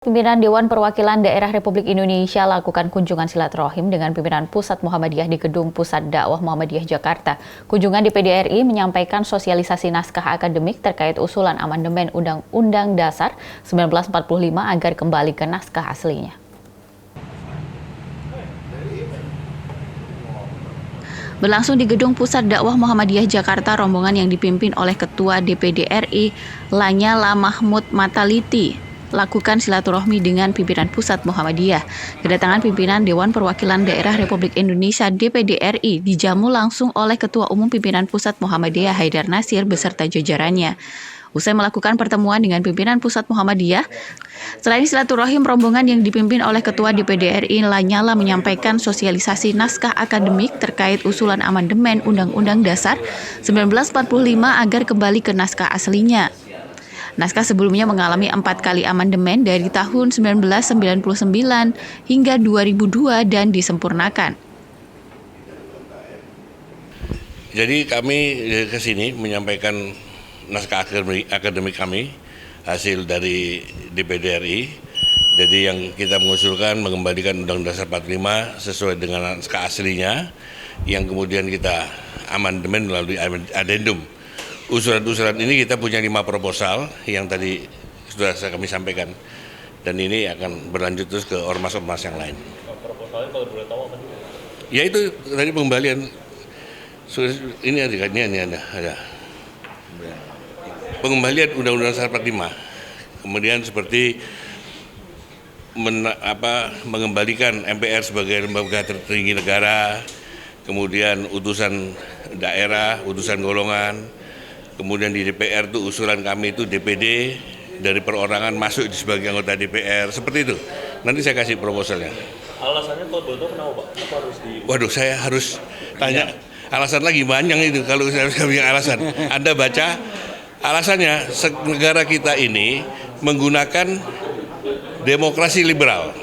Pimpinan Dewan Perwakilan Daerah Republik Indonesia lakukan kunjungan silaturahim dengan pimpinan Pusat Muhammadiyah di Gedung Pusat Dakwah Muhammadiyah Jakarta. Kunjungan DPD RI menyampaikan sosialisasi naskah akademik terkait usulan amandemen Undang-Undang Dasar 1945 agar kembali ke naskah aslinya. Berlangsung di Gedung Pusat Dakwah Muhammadiyah Jakarta, rombongan yang dipimpin oleh Ketua DPD RI Lanyala Mahmud Mataliti lakukan silaturahmi dengan pimpinan Pusat Muhammadiyah. Kedatangan pimpinan Dewan Perwakilan Daerah Republik Indonesia DPD RI dijamu langsung oleh Ketua Umum Pimpinan Pusat Muhammadiyah Haidar Nasir beserta jajarannya. Usai melakukan pertemuan dengan pimpinan Pusat Muhammadiyah, selain silaturahim, rombongan yang dipimpin oleh Ketua DPD RI Lanyala menyampaikan sosialisasi naskah akademik terkait usulan amandemen Undang-Undang Dasar 1945 agar kembali ke naskah aslinya. Naskah sebelumnya mengalami 4 kali amandemen dari tahun 1999 hingga 2002 dan disempurnakan. Jadi kami ke sini menyampaikan naskah akademik kami, hasil dari DPD RI. Jadi yang kita mengusulkan mengembalikan Undang-Undang Dasar 45 sesuai dengan naskah aslinya, yang kemudian kita amandemen melalui adendum. Usulan-usulan ini kita punya 5 proposal yang tadi sudah kami sampaikan, dan ini akan berlanjut terus ke ormas-ormas yang lain. Proposalnya kalau boleh tahu apa? Ya itu tadi pengembalian. Ini ada. Pengembalian Undang-Undang Dasar 45. Kemudian seperti mengembalikan MPR sebagai lembaga tertinggi negara, kemudian utusan daerah, utusan golongan. Kemudian di DPR itu usulan kami itu DPD dari perorangan masuk sebagai anggota DPR, seperti itu. Nanti saya kasih proposalnya. Alasannya kalau boleh tahu kenapa Pak? Apa harus di... Waduh, saya harus tanya alasan lagi, banyak itu kalau saya punya alasan. Anda baca alasannya, negara kita ini menggunakan demokrasi liberal.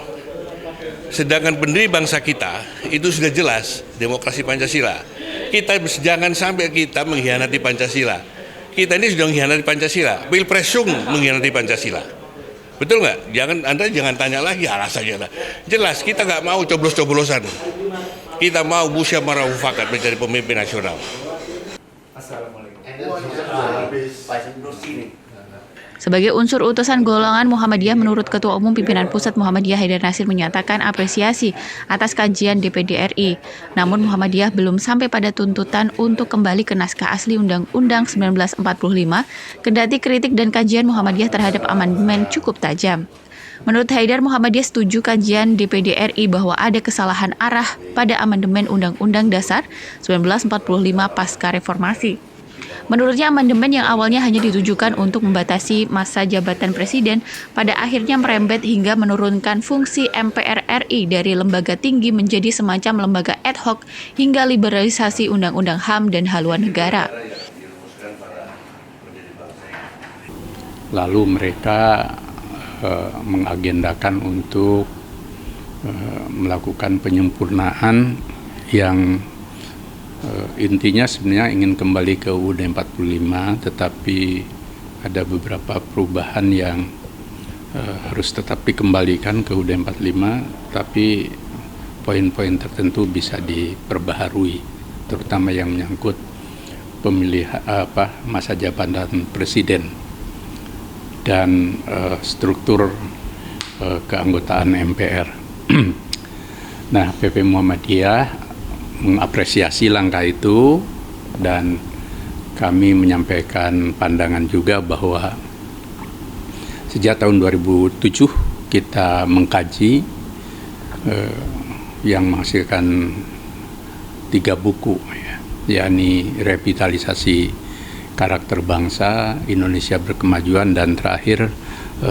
Sedangkan pendiri bangsa kita itu sudah jelas demokrasi Pancasila. Kita jangan sampai kita mengkhianati Pancasila. Kita ini sudah mengkhianati Pancasila. Pilpres mengkhianati Pancasila. Betul nggak? Anda jangan tanya lagi alasannya. Jelas kita nggak mau coblos-coblosan. Kita mau musyawarah mufakat menjadi pemimpin nasional. Assalamualaikum. Sebagai unsur utusan golongan Muhammadiyah, menurut Ketua Umum Pimpinan Pusat Muhammadiyah Haidar Nasir menyatakan apresiasi atas kajian DPD RI. Namun Muhammadiyah belum sampai pada tuntutan untuk kembali ke naskah asli Undang-Undang 1945, kendati kritik dan kajian Muhammadiyah terhadap amandemen cukup tajam. Menurut Haidar, Muhammadiyah setuju kajian DPD RI bahwa ada kesalahan arah pada amandemen Undang-Undang Dasar 1945 pasca reformasi. Menurutnya, amandemen yang awalnya hanya ditujukan untuk membatasi masa jabatan presiden pada akhirnya merembet hingga menurunkan fungsi MPR RI dari lembaga tinggi menjadi semacam lembaga ad hoc hingga liberalisasi undang-undang HAM dan haluan negara. Lalu mereka mengagendakan untuk melakukan penyempurnaan yang intinya sebenarnya ingin kembali ke UUD 45, tetapi ada beberapa perubahan yang harus tetap dikembalikan ke UUD 45, tapi poin-poin tertentu bisa diperbaharui, terutama yang menyangkut masa jabatan presiden dan struktur keanggotaan MPR. Nah, PP Muhammadiyah mengapresiasi langkah itu, dan kami menyampaikan pandangan juga bahwa sejak tahun 2007 kita mengkaji yang menghasilkan 3 buku, yakni Revitalisasi Karakter Bangsa, Indonesia Berkemajuan, dan terakhir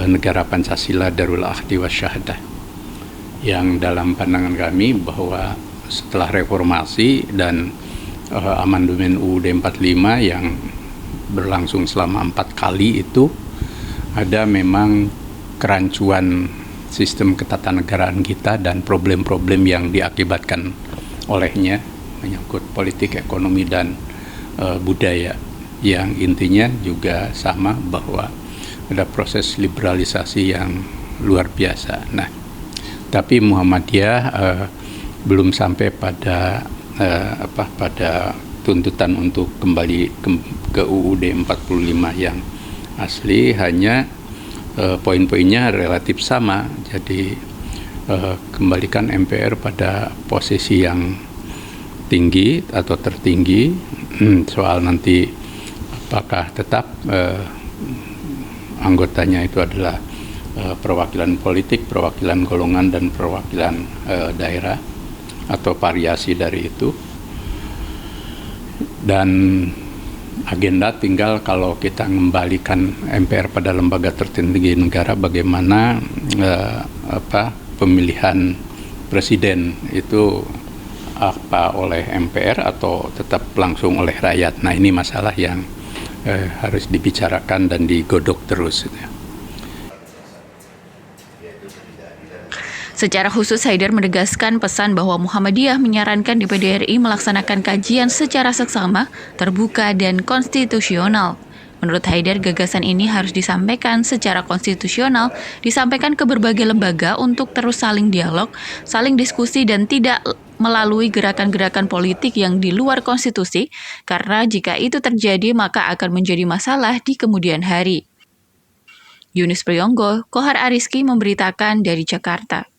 Negara Pancasila Darul Akhdi Wasyahadah, yang dalam pandangan kami bahwa setelah reformasi dan amandemen UUD 45 yang berlangsung selama 4 kali itu, ada memang kerancuan sistem ketatanegaraan kita dan problem-problem yang diakibatkan olehnya, menyangkut politik, ekonomi, dan budaya, yang intinya juga sama, bahwa ada proses liberalisasi yang luar biasa. Nah, tapi Muhammadiyah belum sampai pada pada tuntutan untuk kembali ke UUD 45 yang asli, hanya poin-poinnya relatif sama. Jadi kembalikan MPR pada posisi yang tinggi atau tertinggi. Soal nanti apakah tetap anggotanya itu adalah perwakilan politik, perwakilan golongan, dan perwakilan daerah, atau variasi dari itu. Dan agenda tinggal kalau kita mengembalikan MPR pada lembaga tertinggi negara, bagaimana pemilihan presiden itu apa oleh MPR atau tetap langsung oleh rakyat. Nah, ini masalah yang harus dibicarakan dan digodok terus. Secara khusus, Haidar menegaskan pesan bahwa Muhammadiyah menyarankan DPD RI melaksanakan kajian secara seksama, terbuka, dan konstitusional. Menurut Haidar, gagasan ini harus disampaikan secara konstitusional, disampaikan ke berbagai lembaga untuk terus saling dialog, saling diskusi, dan tidak melalui gerakan-gerakan politik yang di luar konstitusi, karena jika itu terjadi maka akan menjadi masalah di kemudian hari. Yunus Priyonggo, Kohar Ariski memberitakan dari Jakarta.